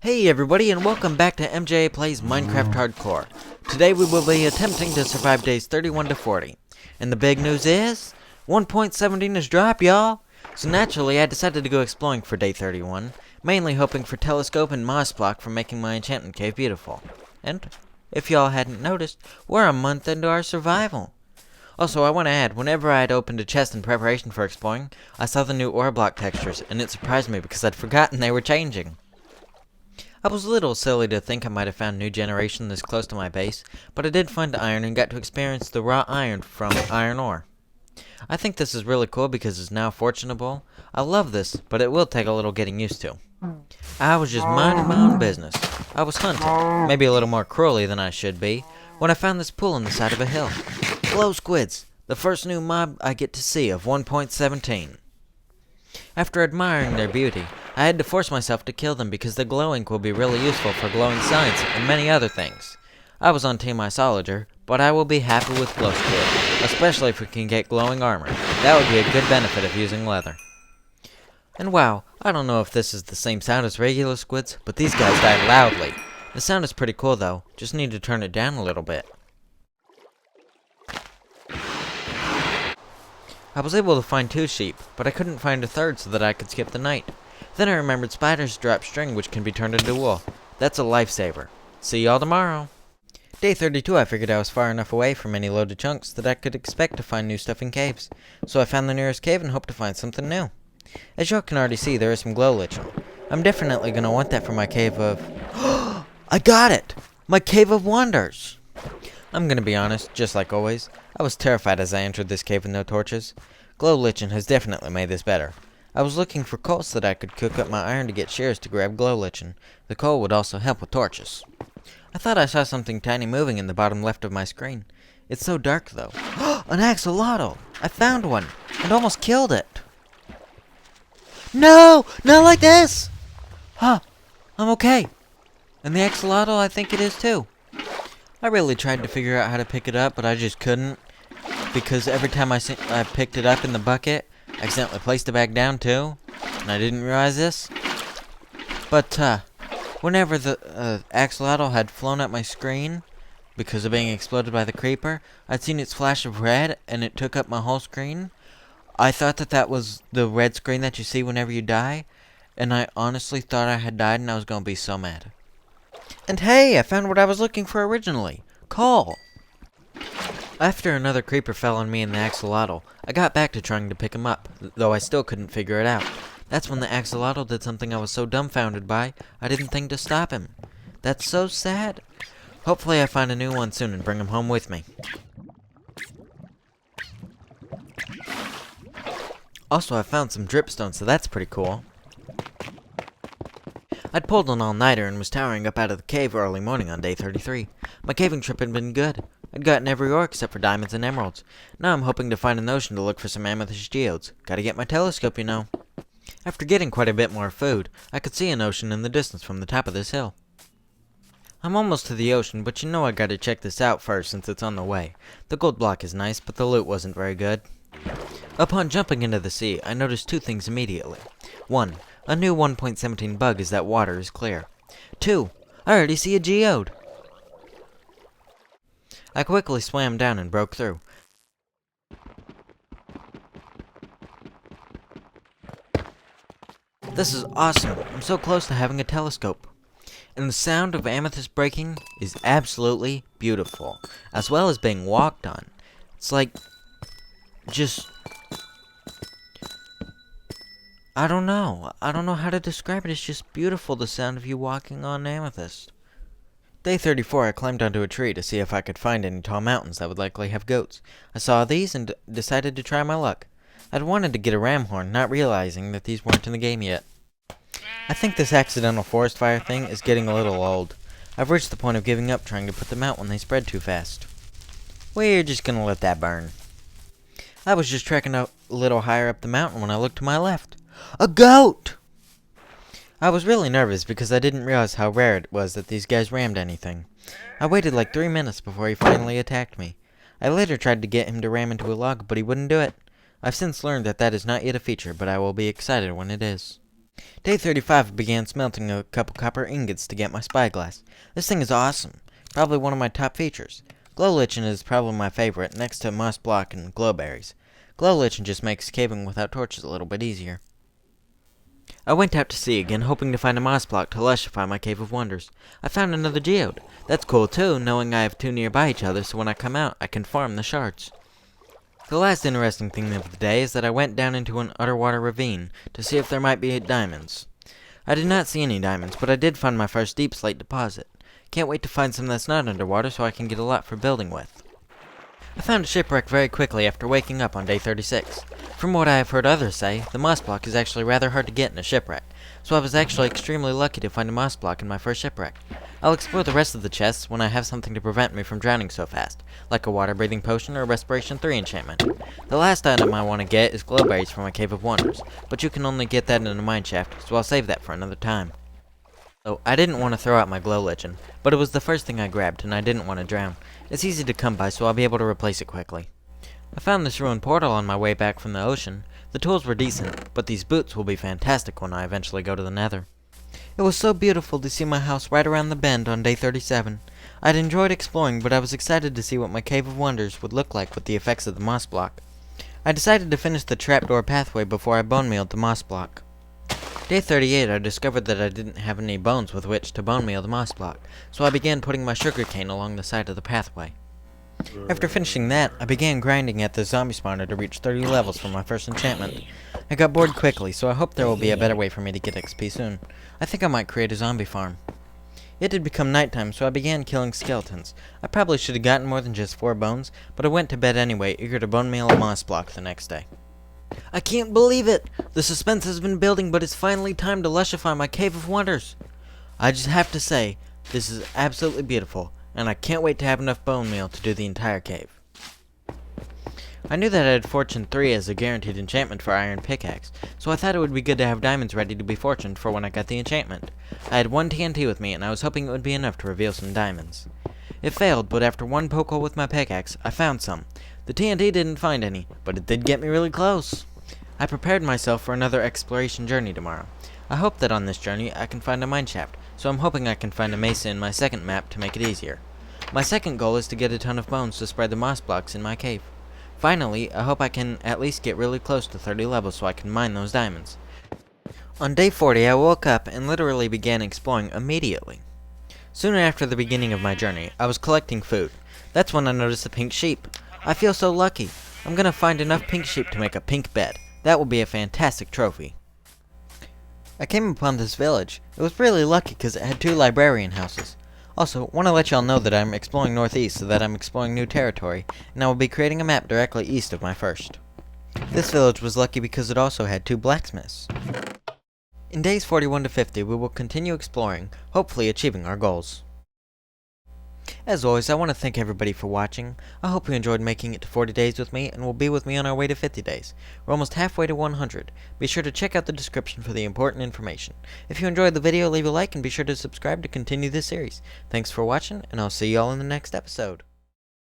Hey everybody, and welcome back to MJA Plays Minecraft Hardcore. Today we will be attempting to survive days 31 to 40. And the big news is, 1.17 is dropped, y'all! So naturally, I decided to go exploring for day 31, mainly hoping for telescope and moss block for making my enchantment cave beautiful. And, if y'all hadn't noticed, we're a month into our survival. Also, I want to add, whenever I had opened a chest in preparation for exploring, I saw the new ore block textures, and it surprised me because I'd forgotten they were changing. I was a little silly to think I might have found new generation this close to my base, but I did find iron and got to experience the raw iron from iron ore. I think this is really cool because it's now fortuneable. I love this, but it will take a little getting used to. I was just minding my own business. I was hunting, maybe a little more cruelly than I should be, when I found this pool on the side of a hill. Glow squids, the first new mob I get to see of 1.17. After admiring their beauty, I had to force myself to kill them because the glow ink will be really useful for glowing signs and many other things. I was on Team Isolager, but I will be happy with glow squid, especially if we can get glowing armor. That would be a good benefit of using leather. And wow, I don't know if this is the same sound as regular squids, but these guys die loudly. The sound is pretty cool though, just need to turn it down a little bit. I was able to find 2 sheep, but I couldn't find a third so that I could skip the night. Then I remembered spiders drop string which can be turned into wool. That's a lifesaver. See y'all tomorrow. Day 32 I figured I was far enough away from any loaded chunks that I could expect to find new stuff in caves. So I found the nearest cave and hoped to find something new. As y'all can already see, there is some glow lichen. I'm definitely going to want that for my cave of... I got it! My cave of wonders! I'm gonna be honest, just like always, I was terrified as I entered this cave with no torches. Glow lichen has definitely made this better. I was looking for coal so that I could cook up my iron to get shears to grab glow lichen. The coal would also help with torches. I thought I saw something tiny moving in the bottom left of my screen. It's so dark though. An axolotl! I found one, and almost killed it. No! Not like this! Huh, I'm okay. And the axolotl, I think it is too. I really tried to figure out how to pick it up, but I just couldn't. Because every time I picked it up in the bucket, I accidentally placed it back down too. And I didn't realize this. But, whenever the axolotl had flown up my screen, because of being exploded by the creeper, I'd seen its flash of red, and it took up my whole screen. I thought that that was the red screen that you see whenever you die. And I honestly thought I had died, and I was going to be so mad. And hey, I found what I was looking for originally. Coal. After another creeper fell on me and the axolotl, I got back to trying to pick him up, though I still couldn't figure it out. That's when the axolotl did something I was so dumbfounded by, I didn't think to stop him. That's so sad. Hopefully I find a new one soon and bring him home with me. Also, I found some dripstone, so that's pretty cool. I'd pulled an all-nighter and was towering up out of the cave early morning on day 33. My caving trip had been good. I'd gotten every ore except for diamonds and emeralds. Now I'm hoping to find an ocean to look for some amethyst geodes. Gotta get my telescope, you know. After getting quite a bit more food, I could see an ocean in the distance from the top of this hill. I'm almost to the ocean, but you know I gotta check this out first since it's on the way. The gold block is nice, but the loot wasn't very good. Upon jumping into the sea, I noticed 2 things immediately. 1. A new 1.17 bug is that water is clear. 2. I already see a geode. I quickly swam down and broke through. This is awesome. I'm so close to having a telescope. And the sound of amethyst breaking is absolutely beautiful, as well as being walked on. It's like, just... I don't know how to describe it. It's just beautiful, the sound of you walking on amethyst. Day 34, I climbed onto a tree to see if I could find any tall mountains that would likely have goats. I saw these and decided to try my luck. I'd wanted to get a ram horn, not realizing that these weren't in the game yet. I think this accidental forest fire thing is getting a little old. I've reached the point of giving up trying to put them out when they spread too fast. We're just gonna let that burn. I was just trekking a little higher up the mountain when I looked to my left. A goat! I was really nervous because I didn't realize how rare it was that these guys rammed anything. I waited like 3 minutes before he finally attacked me. I later tried to get him to ram into a log, but he wouldn't do it. I've since learned that that is not yet a feature, but I will be excited when it is. Day 35 I began smelting a couple copper ingots to get my spyglass. This thing is awesome. Probably one of my top features. Glow lichen is probably my favorite, next to moss block and glowberries. Glow lichen just makes caving without torches a little bit easier. I went out to sea again, hoping to find a moss block to lushify my cave of wonders. I found another geode. That's cool too, knowing I have two nearby each other, so when I come out, I can farm the shards. The last interesting thing of the day is that I went down into an underwater ravine to see if there might be diamonds. I did not see any diamonds, but I did find my first deep slate deposit. Can't wait to find some that's not underwater so I can get a lot for building with. I found a shipwreck very quickly after waking up on day 36. From what I have heard others say, the moss block is actually rather hard to get in a shipwreck, so I was actually extremely lucky to find a moss block in my first shipwreck. I'll explore the rest of the chests when I have something to prevent me from drowning so fast, like a water-breathing potion or a Respiration 3 enchantment. The last item I want to get is glowberries from my Cave of Wonders, but you can only get that in a mine shaft, so I'll save that for another time. So, I didn't want to throw out my glow lichen, but it was the first thing I grabbed, and I didn't want to drown. It's easy to come by, so I'll be able to replace it quickly. I found this ruined portal on my way back from the ocean. The tools were decent, but these boots will be fantastic when I eventually go to the nether. It was so beautiful to see my house right around the bend on day 37. I'd enjoyed exploring, but I was excited to see what my Cave of Wonders would look like with the effects of the moss block. I decided to finish the trapdoor pathway before I bone mealed the moss block. Day 38 I discovered that I didn't have any bones with which to bone meal the moss block, so I began putting my sugarcane along the side of the pathway. After finishing that, I began grinding at the zombie spawner to reach 30 levels for my first enchantment. I got bored quickly, so I hope there will be a better way for me to get XP soon. I think I might create a zombie farm. It had become nighttime, so I began killing skeletons. I probably should have gotten more than just 4 bones, but I went to bed anyway, eager to bone meal a moss block the next day. I can't believe it! The suspense has been building, but it's finally time to lushify my Cave of Wonders. I just have to say, this is absolutely beautiful, and I can't wait to have enough bone meal to do the entire cave. I knew that I had Fortune 3 as a guaranteed enchantment for Iron Pickaxe, so I thought it would be good to have diamonds ready to be fortuned for when I got the enchantment. I had 1 TNT with me, and I was hoping it would be enough to reveal some diamonds. It failed, but after 1 poke hole with my pickaxe, I found some. The TNT didn't find any, but it did get me really close. I prepared myself for another exploration journey tomorrow. I hope that on this journey I can find a mineshaft, so I'm hoping I can find a mesa in my second map to make it easier. My second goal is to get a ton of bones to spread the moss blocks in my cave. Finally, I hope I can at least get really close to 30 levels so I can mine those diamonds. On day 40 I woke up and literally began exploring immediately. Soon after the beginning of my journey, I was collecting food. That's when I noticed a pink sheep. I feel so lucky. I'm gonna find enough pink sheep to make a pink bed. That will be a fantastic trophy. I came upon this village. It was really lucky because it had 2 librarian houses. Also, want to let y'all know that I'm exploring northeast so that I'm exploring new territory, and I will be creating a map directly east of my first. This village was lucky because it also had 2 blacksmiths. In days 41 to 50, we will continue exploring, hopefully achieving our goals. As always, I want to thank everybody for watching. I hope you enjoyed making it to 40 days with me and will be with me on our way to 50 days. We're almost halfway to 100. Be sure to check out the description for the important information. If you enjoyed the video, leave a like and be sure to subscribe to continue this series. Thanks for watching, and I'll see y'all in the next episode.